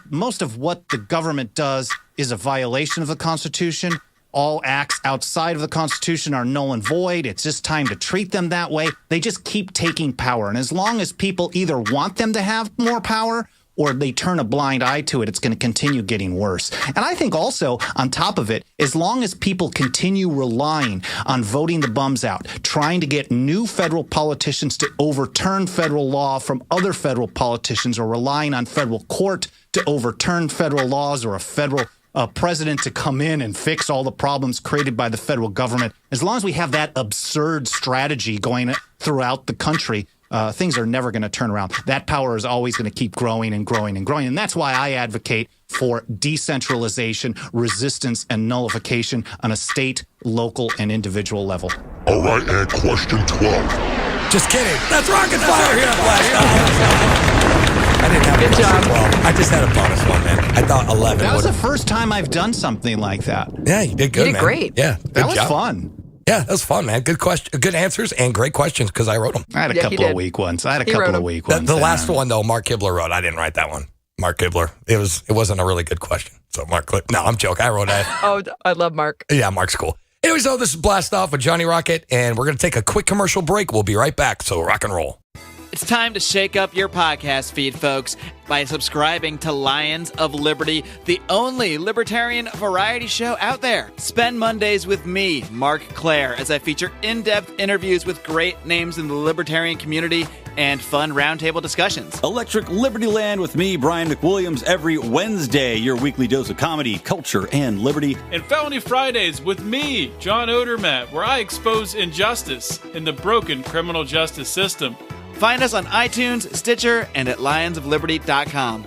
Most of what the government does is a violation of the Constitution. All acts outside of the Constitution are null and void. It's just time to treat them that way. They just keep taking power. And as long as people either want them to have more power or they turn a blind eye to it, it's going to continue getting worse. And I think also, on top of it, as long as people continue relying on voting the bums out, trying to get new federal politicians to overturn federal law from other federal politicians, or relying on federal court to overturn federal laws, or a federal president to come in and fix all the problems created by the federal government, as long as we have that absurd strategy going throughout the country, things are never going to turn around. That power is always going to keep growing and growing and growing. And that's why I advocate for decentralization, resistance, and nullification on a state, local, and individual level. All right, and question 12. Just kidding. That's rocket fire here at Blast. I didn't have Good job. 12. I just had a bonus one, man. I thought 11. That was the first time I've done something like that. Yeah, you did good, You did man. great. Yeah, That was fun. Yeah, that was fun, man. Good question, good answers, and great questions because I wrote them. I had a Yeah, he couple of did. weak ones. I had a He couple wrote of 'em. weak The ones. last one though, Mark Kibler wrote. I didn't write that one. Mark Kibler. It wasn't a really good question. So Mark, no, I'm joking. I wrote that. Oh, I love Mark. Yeah, Mark's cool. Anyways, though, this is Blast Off with Johnny Rocket, and we're gonna take a quick commercial break. We'll be right back. So rock and roll. It's time to shake up your podcast feed, folks, by subscribing to Lions of Liberty, the only libertarian variety show out there. Spend Mondays with me, Mark Claire, as I feature in-depth interviews with great names in the libertarian community and fun roundtable discussions. Electric Liberty Land with me, Brian McWilliams, every Wednesday, your weekly dose of comedy, culture, and liberty. And Felony Fridays with me, John Odermatt, where I expose injustice in the broken criminal justice system. Find us on iTunes, Stitcher, and at lionsofliberty.com.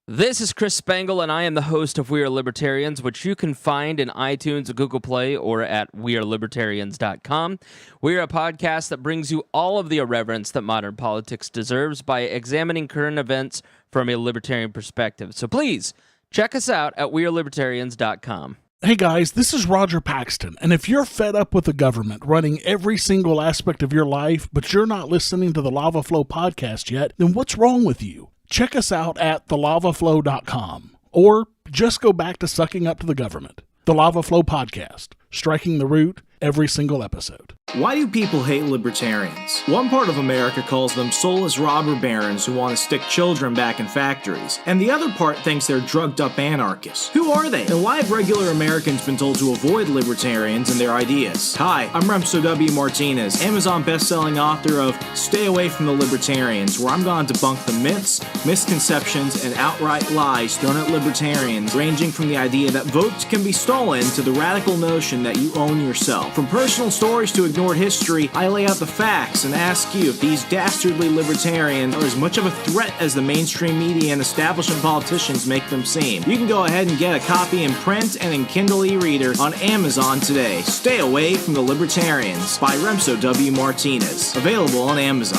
This is Chris Spangle, and I am the host of We Are Libertarians, which you can find in iTunes, Google Play, or at wearelibertarians.com. We are a podcast that brings you all of the irreverence that modern politics deserves by examining current events from a libertarian perspective. So please, check us out at wearelibertarians.com. Hey guys, this is Roger Paxton, and if you're fed up with the government running every single aspect of your life, but you're not listening to the Lava Flow podcast yet, then what's wrong with you? Check us out at thelavaflow.com, or just go back to sucking up to the government. The Lava Flow podcast, striking the root every single episode. Why do people hate libertarians? One part of America calls them soulless robber barons who want to stick children back in factories, and the other part thinks they're drugged-up anarchists. Who are they? And why have regular Americans been told to avoid libertarians and their ideas? Hi, I'm Remso W. Martinez, Amazon best-selling author of Stay Away from the Libertarians, where I'm going to debunk the myths, misconceptions, and outright lies thrown at libertarians, ranging from the idea that votes can be stolen to the radical notion that you own yourself. From personal stories to ignored history, I lay out the facts and ask you if these dastardly libertarians are as much of a threat as the mainstream media and establishment politicians make them seem. You can go ahead and get a copy in print and in Kindle e-reader on Amazon today. Stay Away from the Libertarians by Remso W. Martinez. Available on Amazon.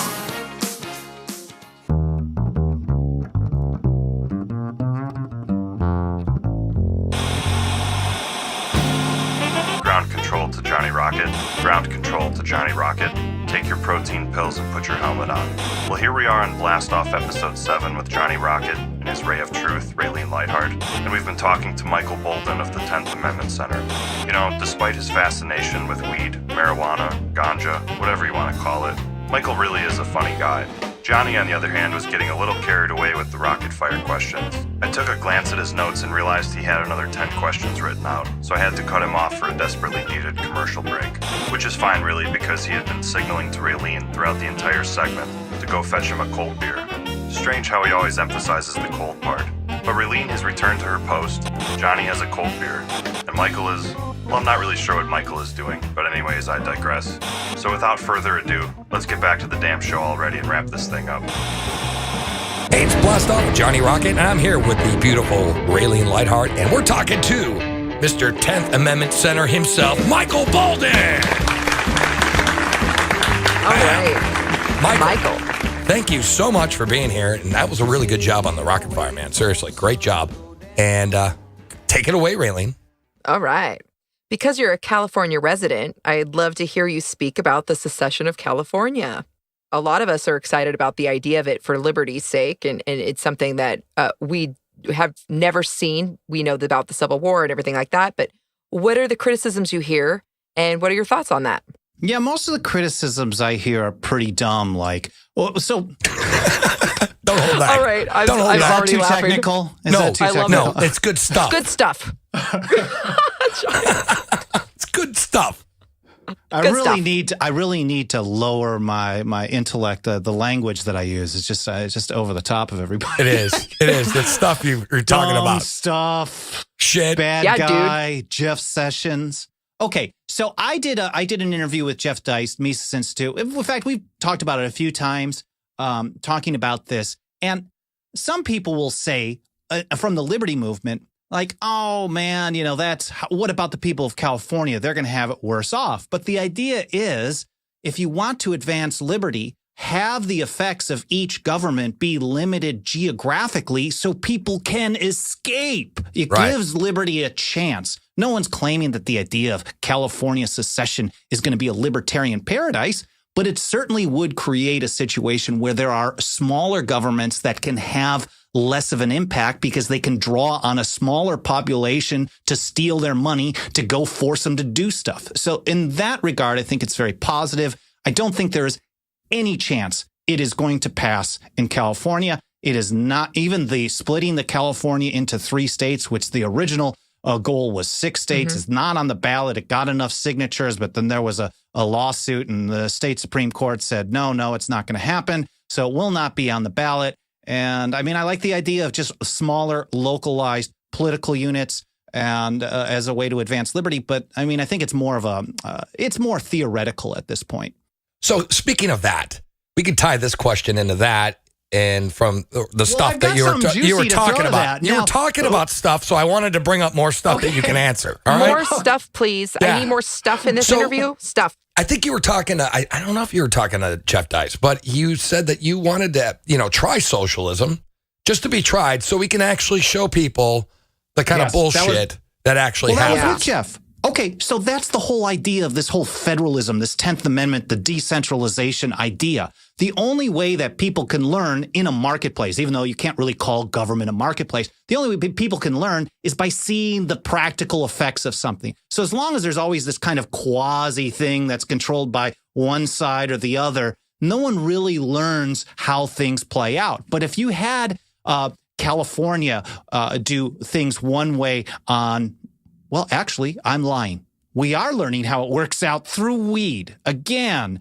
Ground control to Johnny Rocket. Ground control to Johnny Rocket. take your protein pills and put your helmet on. Well, here we are on Blast Off Episode 7 with Johnny Rocket and his Ray of Truth, Raylene Lightheart, and we've been talking to Michael Boldin of the 10th Amendment Center. You know, despite his fascination with weed, marijuana, ganja, whatever you want to call it, Michael really is a funny guy. Johnny, on the other hand, was getting a little carried away with the rapid fire questions. I took a glance at his notes and realized he had another 10 questions written out, so I had to cut him off for a desperately needed commercial break. Which is fine, really, because he had been signaling to Raylene throughout the entire segment to go fetch him a cold beer. Strange how he always emphasizes the cold part. But Raylene has returned to her post, Johnny has a cold beer, and Michael is... well, I'm not really sure what Michael is doing, but anyways, I digress. So without further ado, let's get back to the damn show already and wrap this thing up. Hey, it's Blast Off with Johnny Rocket, and I'm here with the beautiful Raylene Lightheart, and we're talking to Mr. 10th Amendment Center himself, Michael Boldin. All right. Michael. Thank you so much for being here, and that was a really good job on the rocket fire, man. Seriously, great job. And take it away, Raylene. All right. Because you're a California resident, I'd love to hear you speak about the secession of California. A lot of us are excited about the idea of it for liberty's sake, and it's something that we have never seen. We know about the Civil War and everything like that, but what are the criticisms you hear, and what are your thoughts on that? Yeah, most of the criticisms I hear are pretty dumb, like, well, so... Don't hold back. All right, I'm is that already too laughing. Technical? Is No, that too I love technical? no, it's good stuff. Good stuff. It's good stuff. I Good really stuff. need to lower my intellect. The language that I use is just over the top of everybody. It is. It's stuff you're talking Dumb about. stuff. Shit. Bad Yeah, guy. Jeff Sessions. Okay, so I did an interview with Jeff Deist, Mises Institute. In fact, we've talked about it a few times, talking about this. And some people will say from the liberty movement, like, oh man, what about the people of California? They're going to have it worse off. But the idea is, if you want to advance liberty, have the effects of each government be limited geographically so people can escape. It gives liberty a chance. No one's claiming that the idea of California secession is going to be a libertarian paradise, but it certainly would create a situation where there are smaller governments that can have less of an impact because they can draw on a smaller population to steal their money to go force them to do stuff. So in that regard, I think it's very positive. I don't think there is any chance it is going to pass in California. It is not even the splitting the California into 3 states, which the original goal was 6 states, is not on the ballot. It got enough signatures, but then there was a lawsuit and the state Supreme Court said, no, it's not going to happen. So it will not be on the ballot. And I mean, I like the idea of just smaller, localized political units and as a way to advance liberty. But I mean, I think it's more of it's more theoretical at this point. So speaking of that, we could tie this question into that. And from the stuff that you were talking about, you were talking about stuff. So I wanted to bring up more stuff that you can answer. All right? More stuff, please. Yeah. I need more stuff in this interview. Stuff. I think you were talking to, I don't know if you were talking to Jeff Deist, but you said that you wanted to, try socialism just to be tried so we can actually show people the kind of bullshit that actually happens. That was with Jeff. Okay, so that's the whole idea of this whole federalism, this 10th Amendment, the decentralization idea. The only way that people can learn in a marketplace, even though you can't really call government a marketplace, the only way people can learn is by seeing the practical effects of something. So as long as there's always this kind of quasi thing that's controlled by one side or the other, no one really learns how things play out. But if you had California do things one way on... Well, actually, I'm lying. We are learning how it works out through weed. Again,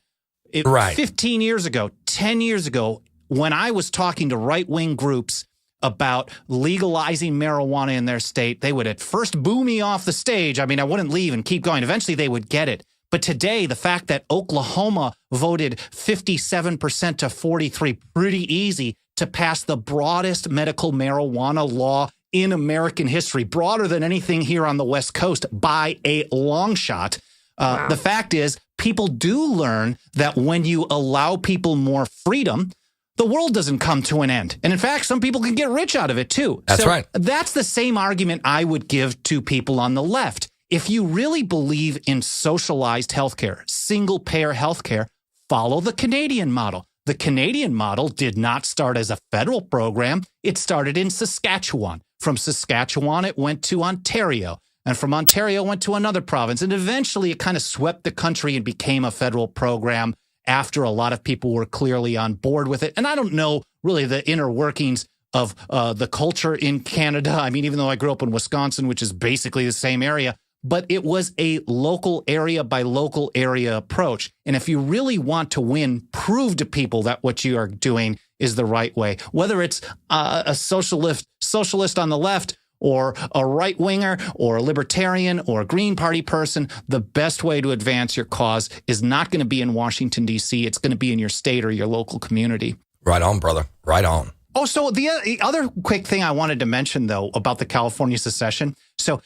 15 years ago, 10 years ago, when I was talking to right-wing groups about legalizing marijuana in their state, they would at first boo me off the stage. I mean, I wouldn't leave and keep going. Eventually, they would get it. But today, the fact that Oklahoma voted 57% to 43, pretty easy to pass the broadest medical marijuana law in American history, broader than anything here on the West Coast by a long shot. The fact is, people do learn that when you allow people more freedom, the world doesn't come to an end. And in fact, some people can get rich out of it too. That's right. That's the same argument I would give to people on the left. If you really believe in socialized healthcare, single payer healthcare, follow the Canadian model. The Canadian model did not start as a federal program. It started in Saskatchewan. From Saskatchewan, it went to Ontario. And from Ontario, went to another province. And eventually, it kind of swept the country and became a federal program after a lot of people were clearly on board with it. And I don't know really the inner workings of the culture in Canada. I mean, even though I grew up in Wisconsin, which is basically the same area, but it was a local area by local area approach. And if you really want to win, prove to people that what you are doing is the right way. Whether it's a socialist on the left or a right-winger or a libertarian or a Green Party person, the best way to advance your cause is not going to be in Washington, D.C. It's going to be in your state or your local community. Right on, brother. Right on. Oh, so the other quick thing I wanted to mention, though, about the California secession. So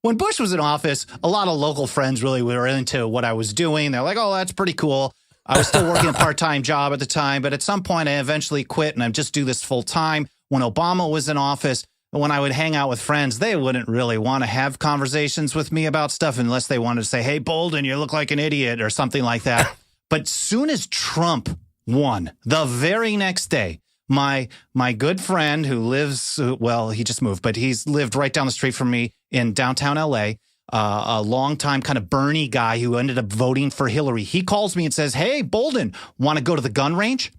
when Bush was in office, a lot of local friends really were into what I was doing. They're like, oh, that's pretty cool. I was still working a part-time job at the time, but at some point I eventually quit and I just do this full-time. When Obama was in office, when I would hang out with friends, they wouldn't really want to have conversations with me about stuff unless they wanted to say, hey, Boldin, you look like an idiot or something like that. But soon as Trump won, the very next day, my good friend who lives, well, he just moved, but he's lived right down the street from me in downtown L.A., a longtime kind of Bernie guy who ended up voting for Hillary. He calls me and says, hey, Boldin, want to go to the gun range?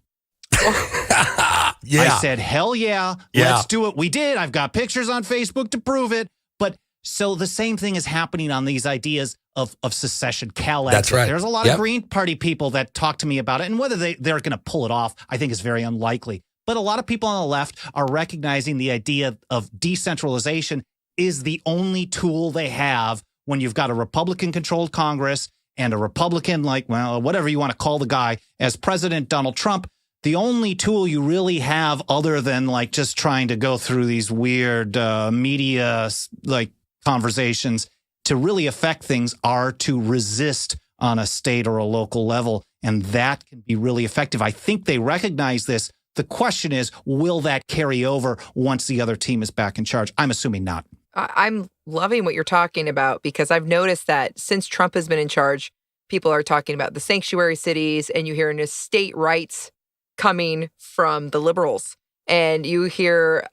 Yeah. I said, hell yeah, let's do it. We did. I've got pictures on Facebook to prove it. But so the same thing is happening on these ideas of secession, That's right. There's a lot of Green Party people that talk to me about it. And whether they're going to pull it off, I think is very unlikely. But a lot of people on the left are recognizing the idea of decentralization is the only tool they have when you've got a Republican-controlled Congress and a Republican, like, well, whatever you want to call the guy, as President Donald Trump. The only tool you really have other than like just trying to go through these weird media like conversations to really affect things are to resist on a state or a local level. And that can be really effective. I think they recognize this. The question is, will that carry over once the other team is back in charge? I'm assuming not. I'm loving what you're talking about because I've noticed that since Trump has been in charge, people are talking about the sanctuary cities and you hear state rights coming from the liberals. And you hear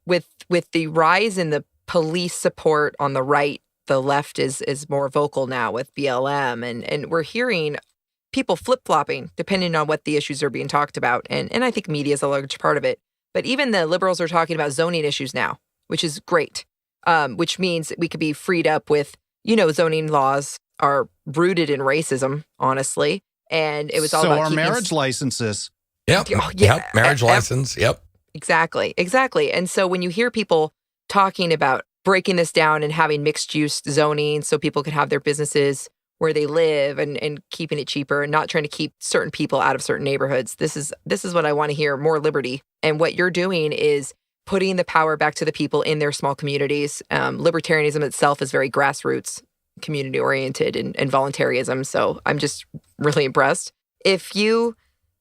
with the rise in the police support on the right, the left is more vocal now with BLM. And we're hearing people flip-flopping depending on what the issues are being talked about. And I think media is a large part of it. But even the liberals are talking about zoning issues now, which is great, which means we could be freed up with, zoning laws are rooted in racism, honestly. And it was all about our marriage licenses. Yep. Marriage license. Yep. Exactly. And so when you hear people talking about breaking this down and having mixed use zoning so people can have their businesses where they live and keeping it cheaper and not trying to keep certain people out of certain neighborhoods, this is what I want to hear, more liberty. And what you're doing is putting the power back to the people in their small communities. Libertarianism itself is very grassroots, community oriented and voluntarism. So I'm just really impressed. If you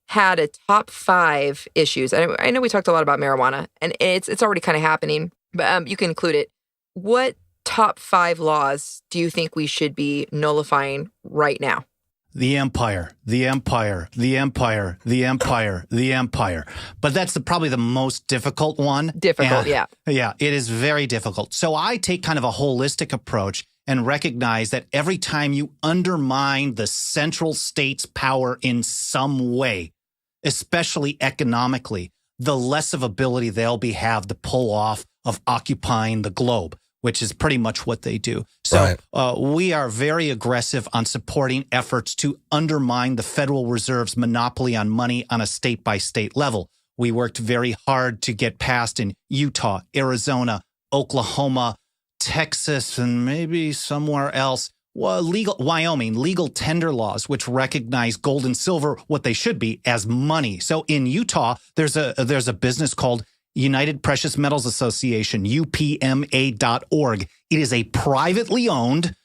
had a top 5 issues. I know we talked a lot about marijuana, and it's already kind of happening, but you can include it. What top 5 laws do you think we should be nullifying right now? The empire. But that's probably the most difficult one. Yeah. Yeah, it is very difficult. So I take kind of a holistic approach and recognize that every time you undermine the central state's power in some way, especially economically, the less of ability they'll have to pull off of occupying the globe, which is pretty much what they do. So we are very aggressive on supporting efforts to undermine the Federal Reserve's monopoly on money on a state-by-state level. We worked very hard to get passed in Utah, Arizona, Oklahoma, Texas, and maybe somewhere else, Wyoming, legal tender laws, which recognize gold and silver, what they should be, as money. So in Utah, there's a business called United Precious Metals Association, UPMA.org. It is a privately owned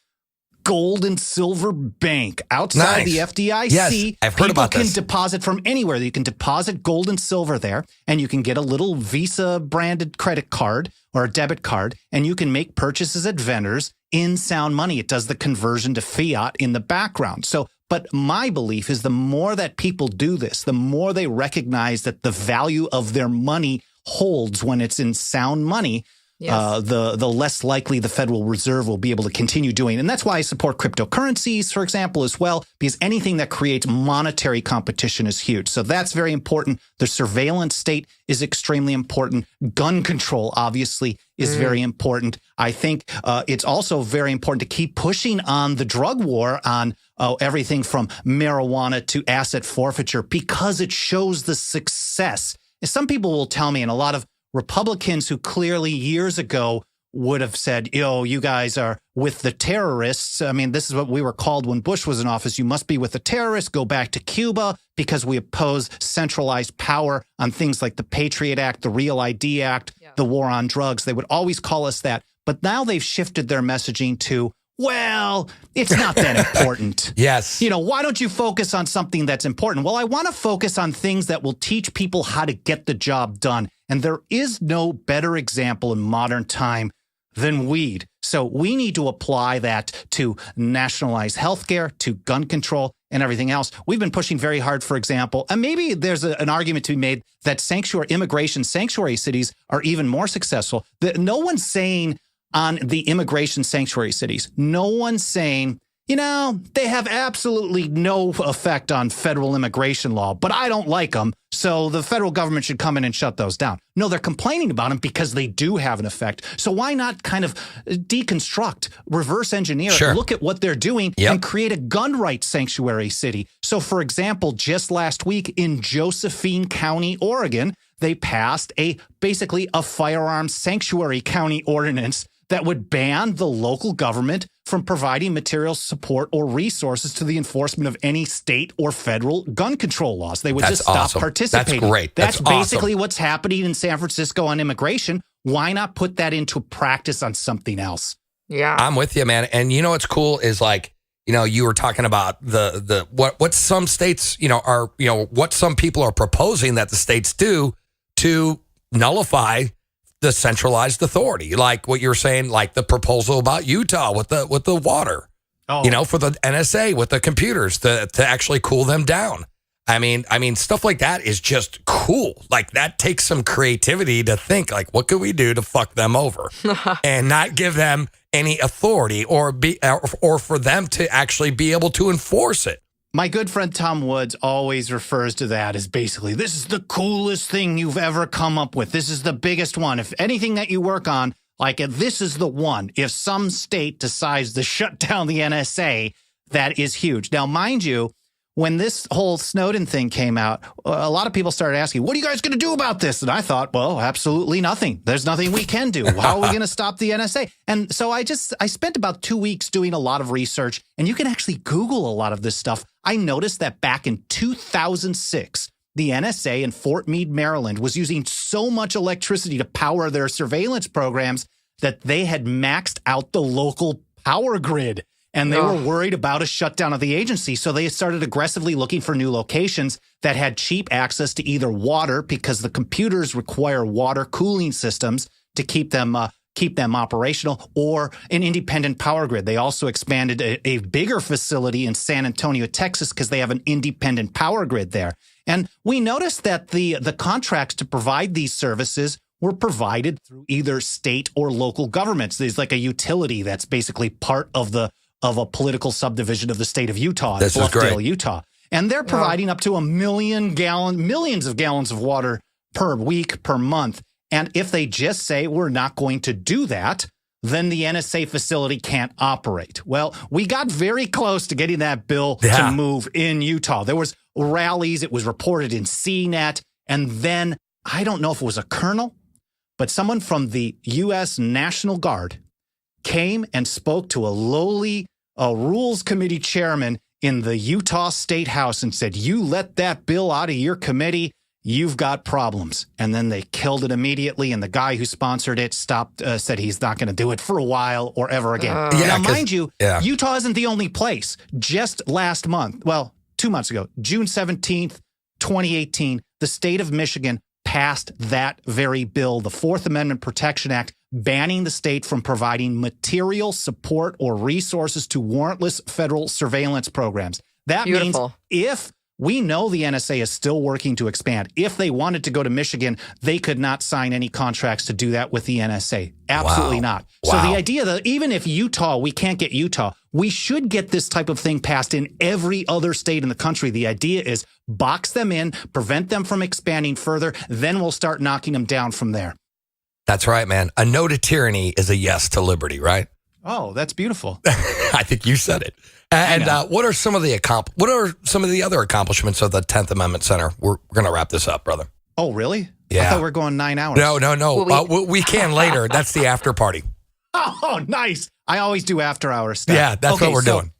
gold and silver bank outside the FDIC. Yes, I've heard about this. People can deposit from anywhere. You can deposit gold and silver there, and you can get a little Visa-branded credit card or a debit card, and you can make purchases at vendors in sound money. It does the conversion to fiat in the background. So But my belief is the more that people do this, the more they recognize that the value of their money holds when it's in sound money, the less likely the Federal Reserve will be able to continue doing. And that's why I support cryptocurrencies, for example, as well, because anything that creates monetary competition is huge. So that's very important. The surveillance state is extremely important. Gun control, obviously, is very important. I think it's also very important to keep pushing on the drug war on everything from marijuana to asset forfeiture, because it shows the success. And some people will tell me, and a lot of Republicans who clearly years ago would have said, you guys are with the terrorists. I mean, this is what we were called when Bush was in office. You must be with the terrorists. Go back to Cuba because we oppose centralized power on things like the Patriot Act, the Real ID Act, the war on drugs. They would always call us that. But now they've shifted their messaging to, well, it's not that important. Yes. Why don't you focus on something that's important? Well, I want to focus on things that will teach people how to get the job done. And there is no better example in modern time than weed. So we need to apply that to nationalized healthcare, to gun control, and everything else. We've been pushing very hard, for example, and maybe there's an argument to be made that immigration sanctuary cities are even more successful. No one's saying on the immigration sanctuary cities, no one's saying, they have absolutely no effect on federal immigration law, but I don't like them, so the federal government should come in and shut those down. No, they're complaining about them because they do have an effect. So why not kind of deconstruct, reverse engineer, look at what they're doing and create a gun rights sanctuary city? So, for example, just last week in Josephine County, Oregon, they passed basically a firearms sanctuary county ordinance that would ban the local government from providing material support or resources to the enforcement of any state or federal gun control laws. They would just stop participating. That's great. That's basically what's happening in San Francisco on immigration. Why not put that into practice on something else? Yeah. I'm with you, man. And what's cool is you were talking about what some states, are, what some people are proposing that the states do to nullify the centralized authority, like what you're saying, like the proposal about Utah with the water, for the NSA with the computers to actually cool them down. I mean, stuff like that is just cool. Like that takes some creativity to think like, what could we do to fuck them over and not give them any authority or for them to actually be able to enforce it. My good friend Tom Woods always refers to that as basically, this is the coolest thing you've ever come up with. This is the biggest one. If anything that you work on, this is the one. If some state decides to shut down the NSA, that is huge. Now, mind you, when this whole Snowden thing came out, a lot of people started asking, what are you guys going to do about this? And I thought, well, absolutely nothing. There's nothing we can do. How are we going to stop the NSA? And so I spent about 2 weeks doing a lot of research, and you can actually Google a lot of this stuff. I noticed that back in 2006, the NSA in Fort Meade, Maryland, was using so much electricity to power their surveillance programs that they had maxed out the local power grid. And they were worried about a shutdown of the agency. So they started aggressively looking for new locations that had cheap access to either water, because the computers require water cooling systems to keep them operational, or an independent power grid. They also expanded a bigger facility in San Antonio, Texas, because they have an independent power grid there. And we noticed that the contracts to provide these services were provided through either state or local governments. There's like a utility that's basically part of a political subdivision of the state of Utah, Bluffdale, Utah. And they're providing up to millions of gallons of water per week, per month. And if they just say, we're not going to do that, then the NSA facility can't operate. Well, we got very close to getting that bill to move in Utah. There was rallies. It was reported in CNET. And then, I don't know if it was a colonel, but someone from the U.S. National Guard came and spoke to a lowly Rules Committee chairman in the Utah State House and said, you let that bill out of your committee, you've got problems. And then they killed it immediately. And the guy who sponsored it said he's not going to do it for a while or ever again. Now, mind you, Utah isn't the only place. Just last month, 2 months ago, June 17th, 2018, the state of Michigan passed that very bill, the Fourth Amendment Protection Act, banning the state from providing material support or resources to warrantless federal surveillance programs. That Beautiful. means if we know the NSA is still working to expand, if they wanted to go to Michigan, they could not sign any contracts to do that with the NSA. Absolutely not. So the idea that even if Utah, we can't get Utah, we should get this type of thing passed in every other state in the country. The idea is box them in, prevent them from expanding further, then we'll start knocking them down from there. That's right, man. A no to tyranny is a yes to liberty, right? Oh, that's beautiful. I think you said it. And what are some of the other accomplishments of the 10th Amendment Center? We're going to wrap this up, brother. Oh, really? Yeah. I thought we were going 9 hours. No. We can later. That's the after party. Oh, nice. I always do after hours stuff. Yeah, that's what we're doing.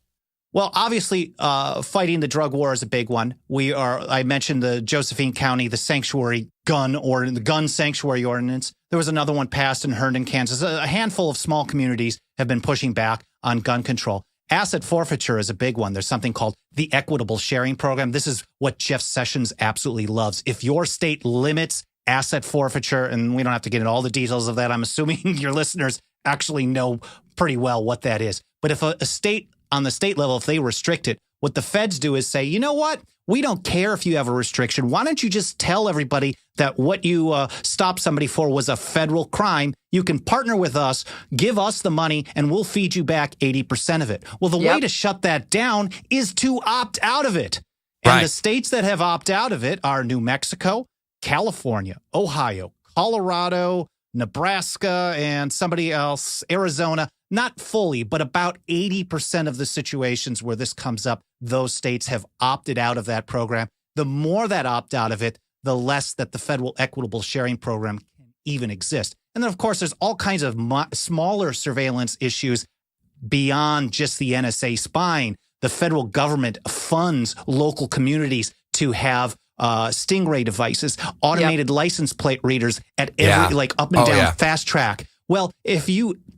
Well, obviously, fighting the drug war is a big one. I mentioned the Josephine County, the sanctuary the gun sanctuary ordinance. There was another one passed in Herndon, Kansas. A handful of small communities have been pushing back on gun control. Asset forfeiture is a big one. There's something called the equitable sharing program. This is what Jeff Sessions absolutely loves. If your state limits asset forfeiture, and we don't have to get into all the details of that, I'm assuming your listeners actually know pretty well what that is. But if a state on the state level, if they restrict it, what the feds do is say, you know what? We don't care if you have a restriction. Why don't you just tell everybody that what you stopped somebody for was a federal crime? You can partner with us, give us the money, and we'll feed you back 80% of it. Well, the way to shut that down is to opt out of it. And the states that have opted out of it are New Mexico, California, Ohio, Colorado, Nebraska, and somebody else, Arizona. Not fully, but about 80% of the situations where this comes up, those states have opted out of that program. The more that opt out of it, the less that the federal equitable sharing program can even exist. And then, of course, there's all kinds of smaller surveillance issues beyond just the NSA spying. The federal government funds local communities to have Stingray devices, automated license plate readers at every, up and down, fast track. Well,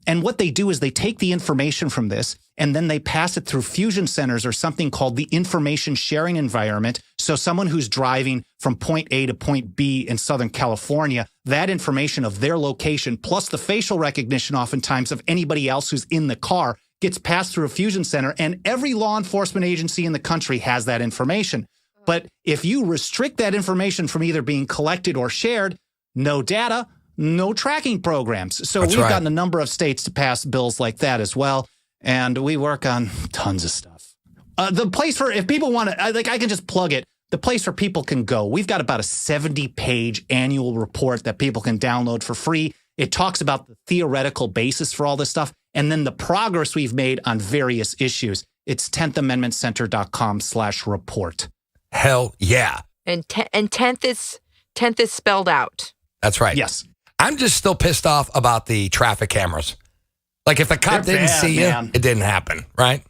and what they do is they take the information from this and then they pass it through fusion centers or something called the information sharing environment. So someone who's driving from point A to point B in Southern California, that information of their location plus the facial recognition oftentimes of anybody else who's in the car gets passed through a fusion center, and every law enforcement agency in the country has that information. But if you restrict that information from either being collected or shared, no data, no tracking programs. So we've gotten a number of states to pass bills like that as well. And we work on tons of stuff. The place for, if people want to, I can just plug it. The place where people can go. We've got about a 70-page annual report that people can download for free. It talks about the theoretical basis for all this stuff and then the progress we've made on various issues. It's 10thamendmentcenter.com/report. Hell yeah. And 10th is spelled out. That's right. Yes. I'm just still pissed off about the traffic cameras. Like if the cop didn't see you, it didn't happen, right?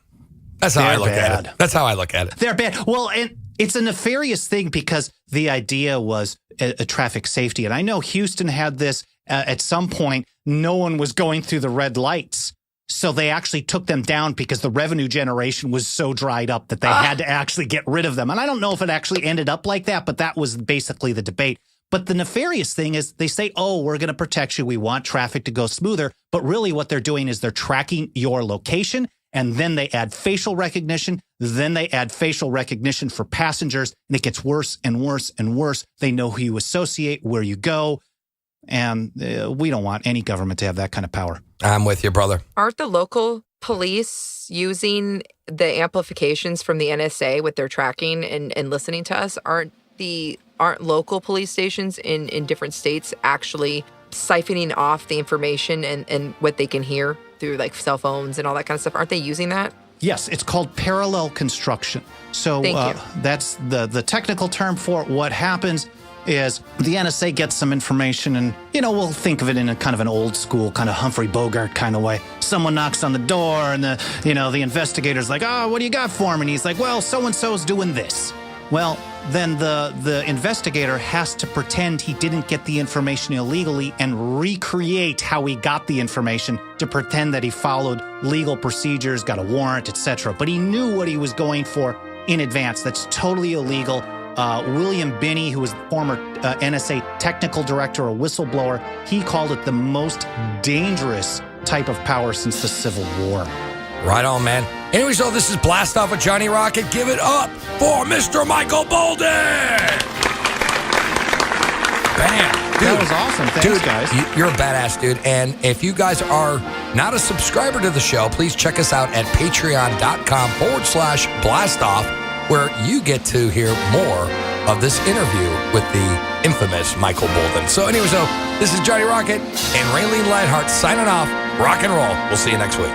That's how I look at it. That's how I look at it. They're bad. Well, and it's a nefarious thing because the idea was a traffic safety. And I know Houston had this at some point. No one was going through the red lights. So they actually took them down because the revenue generation was so dried up that they had to actually get rid of them. And I don't know if it actually ended up like that, but that was basically the debate. But the nefarious thing is they say, oh, we're going to protect you. We want traffic to go smoother. But really what they're doing is they're tracking your location, and then they add facial recognition. Then they add facial recognition for passengers, and it gets worse and worse and worse. They know who you associate, where you go. And we don't want any government to have that kind of power. I'm with you, brother. Aren't the local police using the amplifications from the NSA with their tracking and listening to us? Aren't local police stations in different states actually siphoning off the information and what they can hear through like cell phones and all that kind of stuff? Aren't they using that? Yes, it's called parallel construction. So that's the technical term for it. What happens is the NSA gets some information and, we'll think of it in a kind of an old school, kind of Humphrey Bogart kind of way. Someone knocks on the door and the investigator's like, oh, what do you got for him? And he's like, well, so-and-so's doing this. Well, then the investigator has to pretend he didn't get the information illegally and recreate how he got the information to pretend that he followed legal procedures, got a warrant, etc. But he knew what he was going for in advance. That's totally illegal. William Binney, who was the former NSA technical director, a whistleblower, he called it the most dangerous type of power since the Civil War. Right on, man. Anyway, so this is Blast Off with Johnny Rocket. Give it up for Mr. Michael Boldin. Bam. Dude, that was awesome. Thanks, guys. You're a badass, dude. And if you guys are not a subscriber to the show, please check us out at patreon.com/blastoff, where you get to hear more of this interview with the infamous Michael Boldin. So anyway, this is Johnny Rocket and Raylene Lightheart signing off. Rock and roll. We'll see you next week.